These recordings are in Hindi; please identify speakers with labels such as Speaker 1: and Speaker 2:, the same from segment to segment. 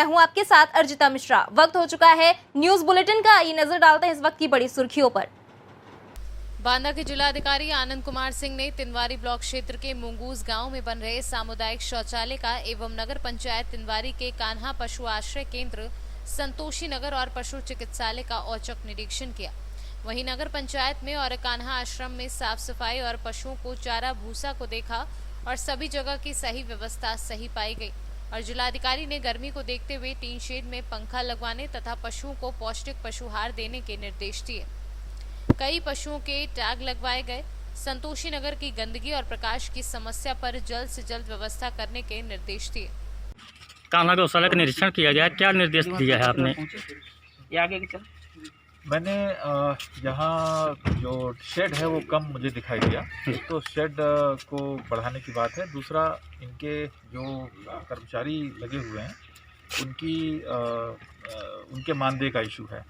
Speaker 1: मैं हूं आपके साथ अर्जिता मिश्रा। वक्त हो चुका है न्यूज बुलेटिन का। ये नजर डालते हैं इस वक्त की बड़ी सुर्खियों पर।
Speaker 2: बांदा के जिलाधिकारी आनंद कुमार सिंह ने तिनवारी ब्लॉक क्षेत्र के मुंगूस गांव में बन रहे सामुदायिक शौचालय का एवं नगर पंचायत तिनवारी के कान्हा पशु आश्रय केंद्र, संतोषी नगर और पशु चिकित्सालय का औचक निरीक्षण किया। वहीं नगर पंचायत में और कान्हा आश्रम में साफ सफाई और पशुओं को चारा भूसा को देखा और सभी जगह की सही व्यवस्था सही पाई गई। और जिलाधिकारी ने गर्मी को देखते हुए टीन शेड में पंखा लगवाने तथा पशुओं को पौष्टिक पशुहार देने के निर्देश दिए। कई पशुओं के टैग लगवाए गए। संतोषी नगर की गंदगी और प्रकाश की समस्या पर जल्द से जल्द व्यवस्था करने के निर्देश दिए।
Speaker 3: कान्हा गौशाला का निरीक्षण किया गया, क्या निर्देश दिया है आपने?
Speaker 4: मैंने यहाँ जो शेड है वो कम मुझे दिखाई दिया, तो शेड को बढ़ाने की बात है। दूसरा, इनके जो कर्मचारी लगे हुए हैं उनके मानदेय का इशू है,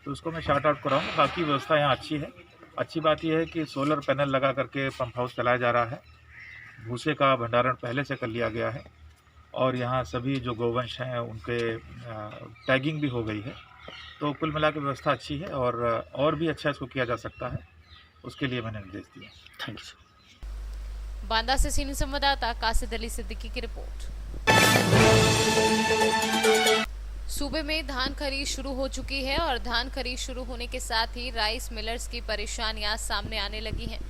Speaker 4: तो उसको मैं शार्ट आउट कराऊंगा। बाकी व्यवस्था यहाँ अच्छी है। अच्छी बात यह है कि सोलर पैनल लगा करके पंप हाउस चलाया जा रहा है। भूसे का भंडारण पहले से कर लिया गया है और यहाँ सभी जो गोवंश हैं उनके टैगिंग भी हो गई है। तो कुल मिला के व्यवस्था अच्छी है और भी अच्छा इसको किया जा सकता है, उसके लिए मैंने निर्देश दिया।
Speaker 3: Thank you.
Speaker 2: बांदा से सीनियर संवाददाता कासिद अली सिद्दीकी की रिपोर्ट। सूबे में धान खरीद शुरू हो चुकी है और धान खरीद शुरू होने के साथ ही राइस मिलर्स की परेशानियां सामने आने लगी हैं।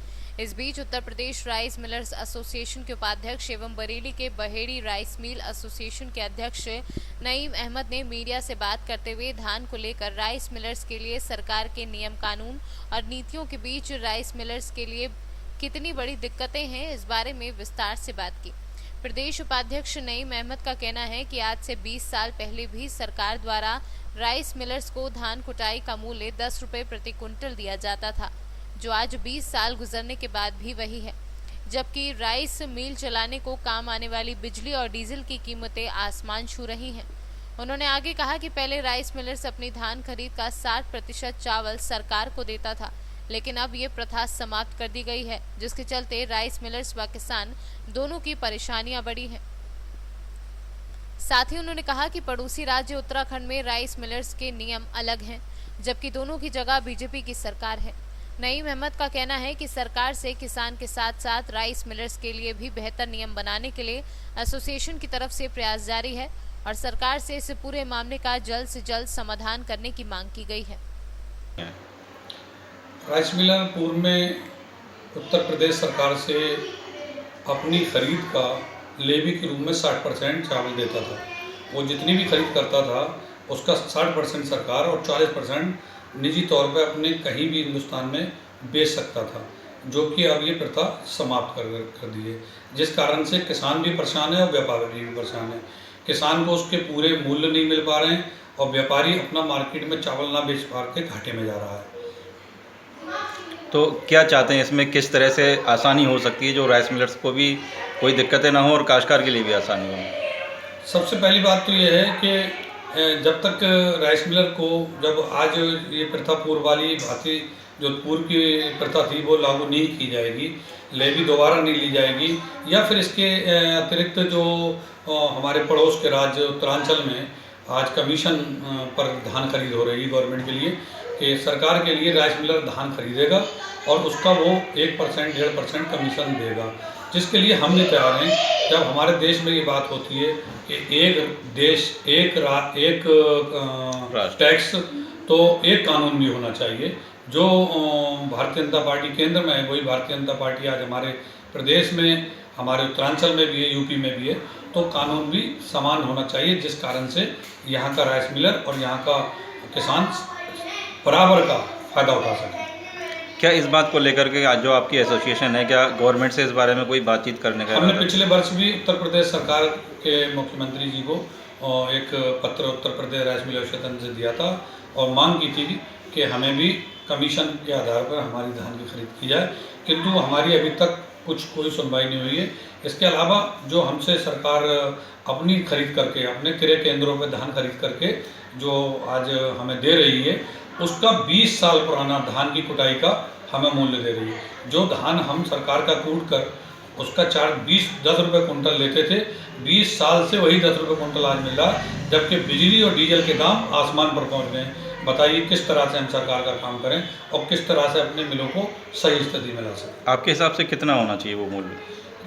Speaker 2: इस बीच Uttar Pradesh rice millers association के उपाध्यक्ष एवं बरेली के बहेड़ी राइस मिल एसोसिएशन के अध्यक्ष नईम अहमद ने मीडिया से बात करते हुए धान को लेकर राइस मिलर्स के लिए सरकार के नियम कानून और नीतियों के बीच राइस मिलर्स के लिए कितनी बड़ी दिक्कतें हैं, इस बारे में विस्तार से बात की। प्रदेश उपाध्यक्ष नईम अहमद का कहना है कि आज से 20 साल पहले भी सरकार द्वारा राइस मिलर्स को धान कुटाई का मूल्य 10 रुपए प्रति क्विंटल दिया जाता था, जो आज 20 साल गुजरने के बाद भी वही है। जबकि राइस मिल चलाने को काम आने वाली बिजली और डीजल की कीमतें आसमान छू रही हैं। उन्होंने आगे कहा कि पहले राइस मिलर्स अपनी धान खरीद का 60% चावल सरकार को देता था, लेकिन अब ये प्रथा समाप्त कर दी गई है, जिसके चलते राइस मिलर्स व किसान दोनों की परेशानियां बढ़ी हैं। साथ ही उन्होंने कहा कि पड़ोसी राज्य उत्तराखंड में राइस मिलर्स के नियम अलग हैं, जबकि दोनों की जगह बीजेपी की सरकार है। नईम अहमद का कहना है कि सरकार से किसान के साथ साथ राइस मिलर्स के लिए भी बेहतर नियम बनाने के लिए एसोसिएशन की तरफ से प्रयास जारी है और सरकार से इस पूरे मामले का जल्द से जल्द समाधान करने की मांग की गई है।
Speaker 5: राइस मिलर पूर्व में उत्तर प्रदेश सरकार से अपनी खरीद का लेवी के रूप में 60% चावल देता था। वो जितनी भी खरीद करता था उसका 60% सरकार और 40% निजी तौर पर अपने कहीं भी हिंदुस्तान में बेच सकता था, जो कि अब ये प्रथा समाप्त कर दी है, जिस कारण से किसान भी परेशान है और व्यापारी भी परेशान है। किसान को उसके पूरे मूल्य नहीं मिल पा रहे हैं और व्यापारी अपना मार्केट में चावल ना बेच पा के घाटे में जा रहा है।
Speaker 6: तो क्या चाहते हैं इसमें, किस तरह से आसानी हो सकती है जो राइस मिलर्स को भी कोई दिक्कतें ना हो और काश्तकार के लिए भी आसानी हो?
Speaker 5: सबसे पहली बात तो ये है कि जब तक राइस मिलर को, जब आज ये प्रथा पूर्व वाली भांति जो पूर्व की प्रथा थी वो लागू नहीं की जाएगी, लेवी दोबारा नहीं ली जाएगी, या फिर इसके अतिरिक्त जो हमारे पड़ोस के राज्य उत्तरांचल में आज कमीशन पर धान खरीद हो रही है गवर्नमेंट के लिए, कि सरकार के लिए राइस मिलर धान खरीदेगा और उसका वो 1% 1.5% कमीशन देगा, जिसके लिए हम भी तैयार हैं। जब हमारे देश में ये बात होती है कि एक देश एक टैक्स, तो एक कानून भी होना चाहिए। जो भारतीय जनता पार्टी केंद्र में है वही भारतीय जनता पार्टी आज हमारे प्रदेश में, हमारे उत्तरांचल में भी है, यूपी में भी है, तो कानून भी समान होना चाहिए, जिस कारण से यहाँ का राइस मिलर और यहाँ का किसान बराबर का फायदा उठा सके।
Speaker 6: क्या इस बात को लेकर के आज जो आपकी एसोसिएशन है, क्या गवर्नमेंट से इस बारे में कोई बातचीत करने का?
Speaker 5: हमने पिछले वर्ष भी उत्तर प्रदेश सरकार के मुख्यमंत्री जी को एक पत्र Uttar Pradesh rice mill association से दिया था और मांग की थी कि हमें भी कमीशन के आधार पर हमारी धान की खरीद की जाए, किंतु हमारी अभी तक कोई सुनवाई नहीं हुई है। इसके अलावा जो हमसे सरकार अपनी खरीद करके, अपने क्रय केंद्रों में धान खरीद करके जो आज हमें दे रही है, उसका 20 साल पुराना धान की कुटाई का हमें मूल्य दे रही है। जो धान हम सरकार का कूट कर उसका चार्ज 10 रुपये कुंटल लेते थे। 20 साल से वही 10 रुपये कुंटल आज मिल रहा है, जबकि बिजली और डीजल के दाम आसमान पर पहुंच गए। बताइए किस तरह से हम सरकार का काम करें और किस तरह से अपने मिलों को सही स्थिति में ला सकें।
Speaker 6: आपके हिसाब से कितना होना चाहिए वो मूल्य?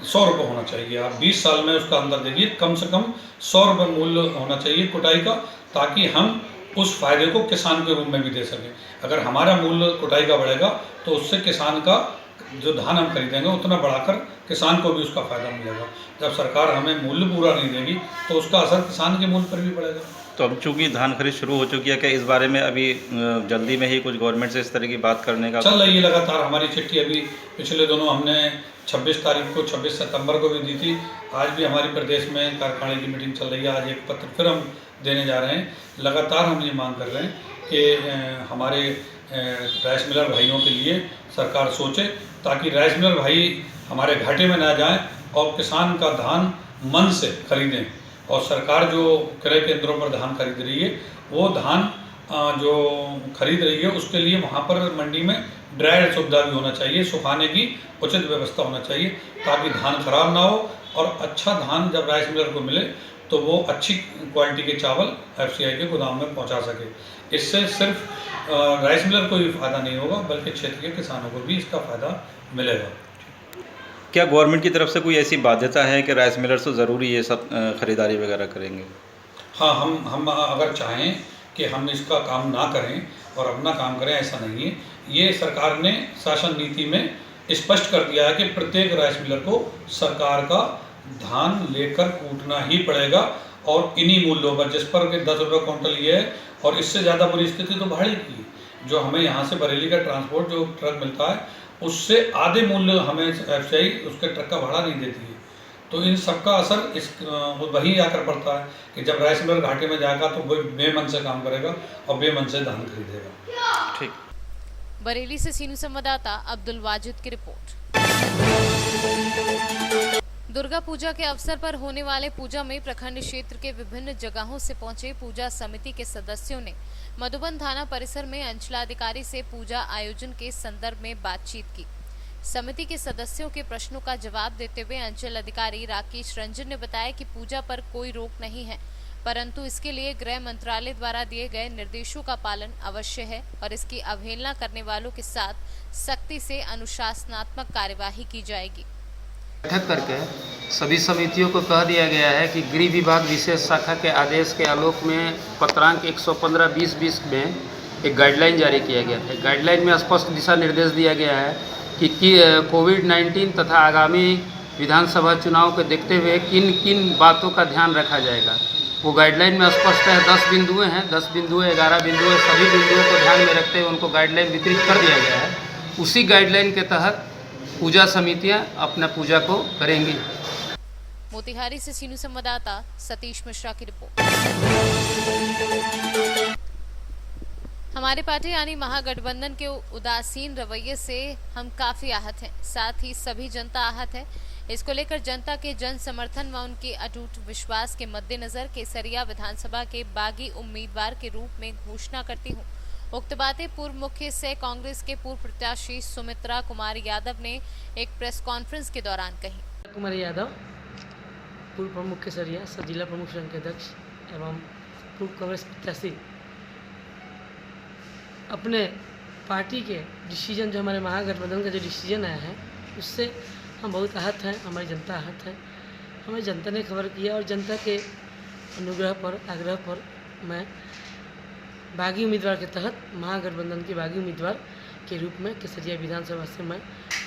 Speaker 5: 100 रुपये होना चाहिए। आप 20 साल में उसका अंदर देखिए, कम से कम 100 रुपये मूल्य होना चाहिए कुटाई का, ताकि हम उस फायदे को किसान के रूप में भी दे सकें। अगर हमारा मूल्य कुटाई का बढ़ेगा तो उससे किसान का जो धान हम खरीदेंगे उतना बढ़ाकर किसान को भी उसका फ़ायदा मिलेगा। जब सरकार हमें मूल्य पूरा नहीं देगी तो उसका असर किसान के मूल्य पर भी पड़ेगा।
Speaker 6: तो अब चूँकि धान खरीद शुरू हो चुकी है, क्या इस बारे में अभी जल्दी में ही कुछ गवर्नमेंट से इस तरह की बात करने का
Speaker 5: चल रही है? लगातार हमारी चिट्ठी अभी पिछले दिनों हमने 26 तारीख को 26 सितंबर को भी दी थी। आज भी हमारी प्रदेश में कारखाने की मीटिंग चल रही है। आज एक पत्र फिर हम देने जा रहे हैं। लगातार हम ये मांग कर रहे हैं कि हमारे राइस मिलर भाइयों के लिए सरकार सोचे, ताकि राइस मिलर भाई हमारे घाटे में ना जाएं और किसान का धान मन से खरीदें। और सरकार जो क्रय केंद्रों पर धान खरीद रही है, वो धान जो खरीद रही है उसके लिए वहाँ पर मंडी में ड्रायर सुविधा भी होना चाहिए, सुखाने की उचित व्यवस्था होना चाहिए, ताकि धान खराब ना हो और अच्छा धान जब राइस मिलर को मिले तो वो अच्छी क्वालिटी के चावल FCI के गोदाम में पहुंचा सके। इससे सिर्फ राइस मिलर को भी फ़ायदा नहीं होगा, बल्कि क्षेत्र के किसानों को भी इसका फ़ायदा मिलेगा।
Speaker 6: क्या गवर्नमेंट की तरफ से कोई ऐसी बाध्यता है कि राइस मिलर्स तो ज़रूरी ये सब खरीदारी वगैरह करेंगे?
Speaker 5: हाँ, हम अगर चाहें कि हम इसका काम ना करें और अपना काम करें, ऐसा नहीं है। ये सरकार ने शासन नीति में स्पष्ट कर दिया है कि प्रत्येक राइस मिलर को सरकार का धान लेकर कूटना ही पड़ेगा और इन्हीं मूल्यों पर, जिस पर कि 10 रुपये कुंटल ये है। और इससे ज़्यादा बुरी स्थिति तो भाड़े की है। जो हमें यहाँ से बरेली का ट्रांसपोर्ट जो ट्रक मिलता है, उससे आधे मूल्य हमें FCI उसके ट्रक का भाड़ा नहीं देती है। तो इन सबका असर इस वही आकर पड़ता है कि जब राइस मिलर घाटे में जाएगा तो वो बेमन से काम करेगा और बेमन से धान खरीदेगा।
Speaker 6: ठीक।
Speaker 2: बरेली से सीनू संवाददाता अब्दुल वाजिद की रिपोर्ट। दुर्गा पूजा के अवसर पर होने वाले पूजा में प्रखंड क्षेत्र के विभिन्न जगहों से पहुंचे पूजा समिति के सदस्यों ने मधुबन थाना परिसर में अंचलाधिकारी से पूजा आयोजन के संदर्भ में बातचीत की। समिति के सदस्यों के प्रश्नों का जवाब देते हुए अंचल अधिकारी राकेश रंजन ने बताया कि पूजा पर कोई रोक नहीं है, परंतु इसके लिए गृह मंत्रालय द्वारा दिए गए निर्देशों का पालन अवश्य है और इसकी अवहेलना करने वालों के साथ सख्ती से अनुशासनात्मक कार्यवाही की जाएगी।
Speaker 7: बैठक करके सभी समितियों को कह दिया गया है कि गृह विभाग विशेष शाखा के आदेश के आलोक में पत्रांक 115/2020 में एक गाइडलाइन जारी किया गया है। गाइडलाइन में स्पष्ट दिशा निर्देश दिया गया है कि कोविड-19 तथा आगामी विधानसभा चुनाव को देखते हुए किन किन बातों का ध्यान रखा जाएगा। वो गाइडलाइन में स्पष्ट है। 10 बिंदुएँ हैं, 10 बिंदुएँ 11 बिंदुएँ, सभी बिंदुओं को ध्यान में रखते हुए उनको गाइडलाइन वितरित कर दिया गया है। उसी गाइडलाइन के तहत पूजा समितियां अपना पूजा को करेंगी।
Speaker 2: मोतिहारी से सीनू संवाददाता सतीश मिश्रा की रिपोर्ट। हमारे पार्टी यानी महागठबंधन के उदासीन रवैये से हम काफी आहत हैं, साथ ही सभी जनता आहत है। इसको लेकर जनता के जन समर्थन व उनके अटूट विश्वास के मद्देनजर केसरिया विधानसभा के बागी उम्मीदवार के रूप में घोषणा करती हूँ। उक्त बातें पूर्व मुख्य से कांग्रेस के पूर्व प्रत्याशी सुमित्रा कुमार यादव ने एक प्रेस कॉन्फ्रेंस के दौरान कही।
Speaker 8: कुमार यादव पूर्व प्रमुख केसरिया, जिला प्रमुख संघ के अध्यक्ष एवं पूर्व कांग्रेस प्रत्याशी, अपने पार्टी के डिसीजन, जो हमारे महागठबंधन का जो डिसीजन आया है, उससे हम बहुत आहत हैं। हमारी जनता आहत है। हमें जनता ने खबर किया और जनता के अनुग्रह पर, आग्रह पर मैं बागी उम्मीदवार के तहत महागठबंधन के बागी उम्मीदवार के रूप में केसरिया विधानसभा से मैं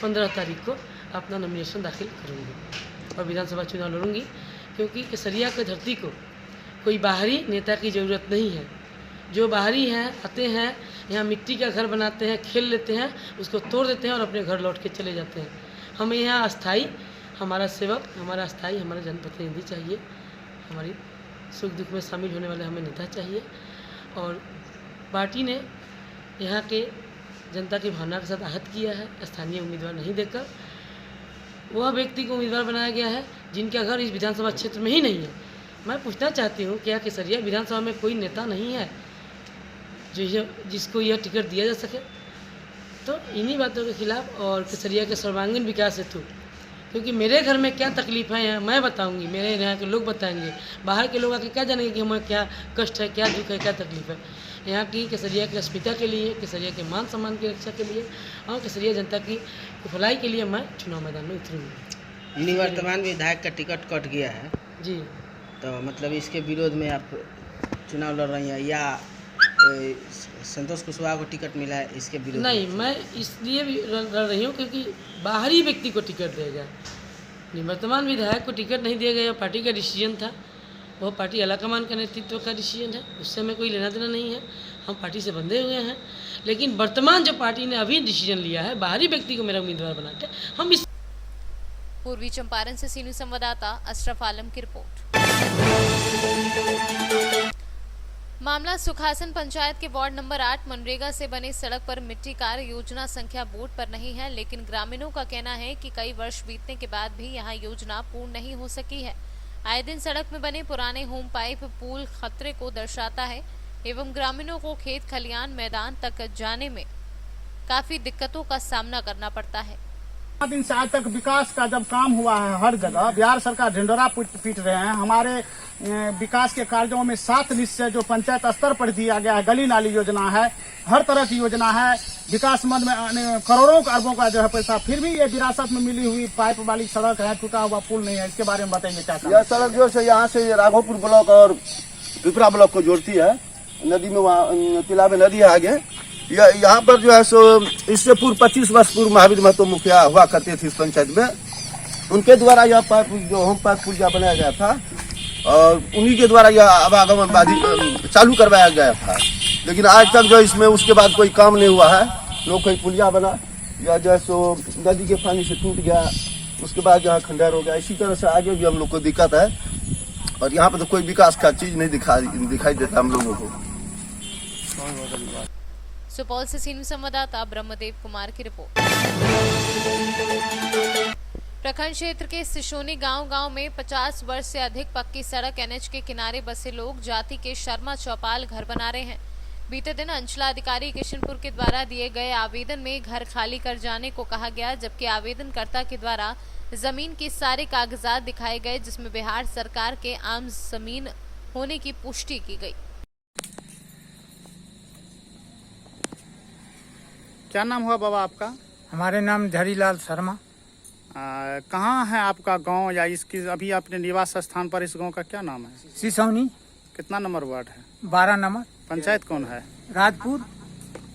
Speaker 8: 15 तारीख को अपना नॉमिनेशन दाखिल करूंगी और विधानसभा चुनाव लड़ूंगी। क्योंकि केसरिया की धरती को कोई बाहरी नेता की ज़रूरत नहीं है। जो बाहरी हैं, आते हैं, यहाँ मिट्टी का घर बनाते हैं, खेल लेते हैं, उसको तोड़ देते हैं और अपने घर लौट के चले जाते हैं। हमें यहाँ अस्थाई हमारा सेवक, हमारा अस्थाई हमारा जनप्रतिनिधि चाहिए। हमारी सुख दुख में शामिल होने वाले हमें नेता चाहिए। और पार्टी ने यहाँ के जनता की भावना के साथ आहत किया है। स्थानीय उम्मीदवार नहीं देकर वह व्यक्ति को उम्मीदवार बनाया गया है जिनका घर इस विधानसभा क्षेत्र में ही नहीं है। मैं पूछना चाहती हूँ, क्या केसरिया विधानसभा में कोई नेता नहीं है जिसको यह टिकट दिया जा सके? तो इन्हीं बातों के खिलाफ और केसरिया के सर्वांगीण विकास हेतु, क्योंकि मेरे घर में क्या तकलीफ़ है मैं बताऊंगी, मेरे यहाँ के लोग बताएंगे। बाहर के लोग आके क्या जानेंगे कि हमें क्या कष्ट है, क्या दुख है, क्या तकलीफ़ है। यहाँ की केसरिया की अस्मिता के लिए, केसरिया के मान सम्मान की रक्षा के लिए और केसरिया जनता की भलाई के लिए मैं चुनाव मैदान में उतरूँगी।
Speaker 9: निवर्तमान विधायक का टिकट कट गया है,
Speaker 8: जी,
Speaker 9: तो मतलब इसके विरोध में आप चुनाव लड़ रही हैं या संतोष कुशवाहा को टिकट मिला है इसके विरोध
Speaker 8: नहीं,
Speaker 9: में?
Speaker 8: मैं इसलिए भी लड़ रही हूँ क्योंकि बाहरी व्यक्ति को टिकट दिया गया। निवर्तमान विधायक को टिकट नहीं दिया गया, पार्टी का डिसीजन था। वो पार्टी आलाकमान का नेतृत्व का डिसीजन है, उससे हमें कोई लेना देना नहीं है। हम पार्टी से बंधे हुए हैं, लेकिन वर्तमान जो पार्टी ने अभी डिसीजन लिया है बाहरी व्यक्ति को मेरा उम्मीदवार बनाते, हम इस
Speaker 2: पूर्वी चंपारण से सीनियर संवाददाता अशरफ आलम की रिपोर्ट। मामला सुखासन पंचायत के वार्ड नंबर 8 मनरेगा से बने सड़क पर मिट्टी कार्य योजना संख्या बोर्ड पर नहीं है, लेकिन ग्रामीणों का कहना है कि कई वर्ष बीतने के बाद भी यहां योजना पूर्ण नहीं हो सकी है। आए दिन सड़क में बने पुराने होम पाइप पुल खतरे को दर्शाता है एवं ग्रामीणों को खेत खलियान मैदान तक जाने में काफी दिक्कतों का सामना करना पड़ता है।
Speaker 10: दिन से आज तक विकास का जब काम हुआ है हर जगह, बिहार सरकार ढिंढोरा पीट रहे हैं। हमारे विकास के कार्यों में 7 निश्चय जो पंचायत स्तर पर दिया गया है, गली नाली योजना है, हर तरह की योजना है, विकास मद में करोड़ों अरबों का जो है पैसा, फिर भी ये विरासत में मिली हुई पाइप वाली सड़क है, टूटा हुआ पुल नहीं है। इसके बारे में बताइए क्या?
Speaker 11: यह सड़क जो है यहाँ से राघोपुर ब्लॉक और पिपरा ब्लॉक को जोड़ती है, नदी में, वहाँ तिला में नदी है आगे। यहाँ पर जो है सो इससे पूर्व 25 वर्ष पूर्व महावीर महतो मुखिया हुआ करते थे इस पंचायत में, उनके द्वारा यह पाइप जो होम पाइप पुल बनाया गया था और उन्हीं के द्वारा यह आवागमन चालू करवाया गया था। लेकिन आज तक जो इसमें उसके बाद कोई काम नहीं हुआ है। लोग कोई पुलिया बना या जो है सो नदी के पानी से टूट गया, उसके बाद यहाँ खंडर हो गया। इसी तरह से आगे भी हम लोग को दिक्कत है और यहाँ पर तो कोई विकास का चीज नहीं दिखाई देता हम लोगों को।
Speaker 2: सुपौल से सीनियर संवाददाता ब्रह्मदेव कुमार की रिपोर्ट। प्रखंड क्षेत्र के सिशोनी गांव में 50 वर्ष से अधिक पक्की सड़क एनएच के किनारे बसे लोग जाति के शर्मा चौपाल घर बना रहे हैं। बीते दिन अंचलाधिकारी किशनपुर के द्वारा दिए गए आवेदन में घर खाली कर जाने को कहा गया, जबकि आवेदनकर्ता के द्वारा जमीन के सारे कागजात दिखाए गए, जिसमें बिहार सरकार के आम जमीन होने की पुष्टि की गई।
Speaker 10: क्या नाम हुआ बाबा आपका?
Speaker 12: हमारे नाम धरीलाल शर्मा।
Speaker 10: कहाँ है आपका गांव या इसकी अभी अपने निवास स्थान पर इस गांव का क्या नाम है?
Speaker 12: सिसौनी।
Speaker 10: कितना नंबर वार्ड है?
Speaker 12: 12 नंबर।
Speaker 10: पंचायत कौन है?
Speaker 12: राजपुर।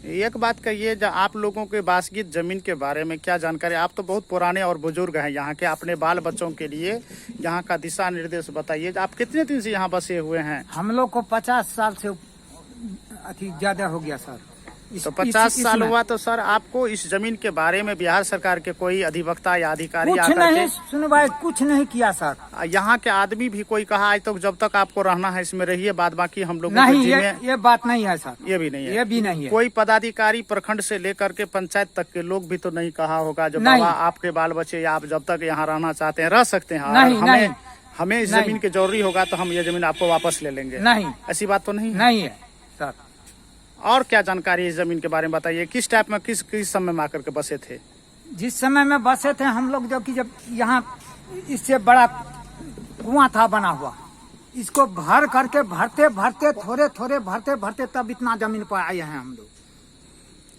Speaker 10: एक बात कहिए, जब आप लोगों के वासगीत जमीन के बारे में क्या जानकारी? आप तो बहुत पुराने और बुजुर्ग हैं यहाँ के, अपने बाल बच्चों के लिए यहाँ का दिशा निर्देश बताइए। आप कितने दिन से यहाँ बसे हुए हैं?
Speaker 12: हम लोग को 50 साल से ज्यादा हो गया सर।
Speaker 10: तो 50 साल हुआ तो सर आपको इस जमीन के बारे में बिहार सरकार के कोई अधिवक्ता या अधिकारी
Speaker 12: कुछ नहीं सुनवाई, कुछ नहीं किया सर।
Speaker 10: यहाँ के आदमी भी कोई कहा आज तक जब तक आपको रहना है इसमें रहिए, बाद बाकी हम लोग
Speaker 12: नहीं, ये बात नहीं है सर।
Speaker 10: ये भी नहीं है?
Speaker 12: ये भी नहीं है।
Speaker 10: कोई पदाधिकारी प्रखंड से लेकर के पंचायत तक के लोग भी तो नहीं कहा होगा जो बाबा आपके बाल बच्चे या आप जब तक यहाँ रहना चाहते हैं रह सकते हैं,
Speaker 12: नहीं,
Speaker 10: हमें इस जमीन की जरूरी होगा तो हम ये जमीन आपको वापस ले लेंगे?
Speaker 12: नहीं,
Speaker 10: ऐसी बात तो नहीं
Speaker 12: है सर।
Speaker 10: और क्या जानकारी इस जमीन के बारे में बताइए? किस टाइप में किस समय में आकर के बसे थे?
Speaker 12: जिस समय में बसे थे हम लोग, जब यहाँ इससे बड़ा कुआं था बना हुआ, इसको भर करके भरते थोड़े भरते तब इतना जमीन पर आए हैं हम लोग।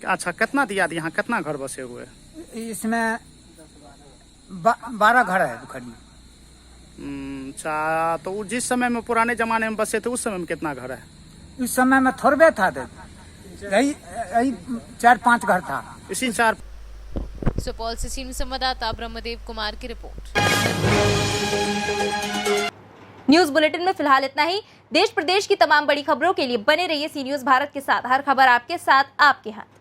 Speaker 10: अच्छा, कितना दिया यहाँ कितना घर बसे हुए?
Speaker 12: इसमें 12 घर है खड़ी।
Speaker 10: अच्छा, तो जिस समय में पुराने जमाने में बसे थे उस समय में कितना घर है?
Speaker 12: इस समय में थोड़े था, यही 4-5 घर था।
Speaker 10: इसी 4।
Speaker 2: सुपौल से सीनियर संवाददाता ब्रह्मदेव कुमार की रिपोर्ट।
Speaker 1: न्यूज बुलेटिन में फिलहाल इतना ही। देश प्रदेश की तमाम बड़ी खबरों के लिए बने रहिए सी न्यूज भारत के साथ। हर खबर आपके साथ, आपके हाथ।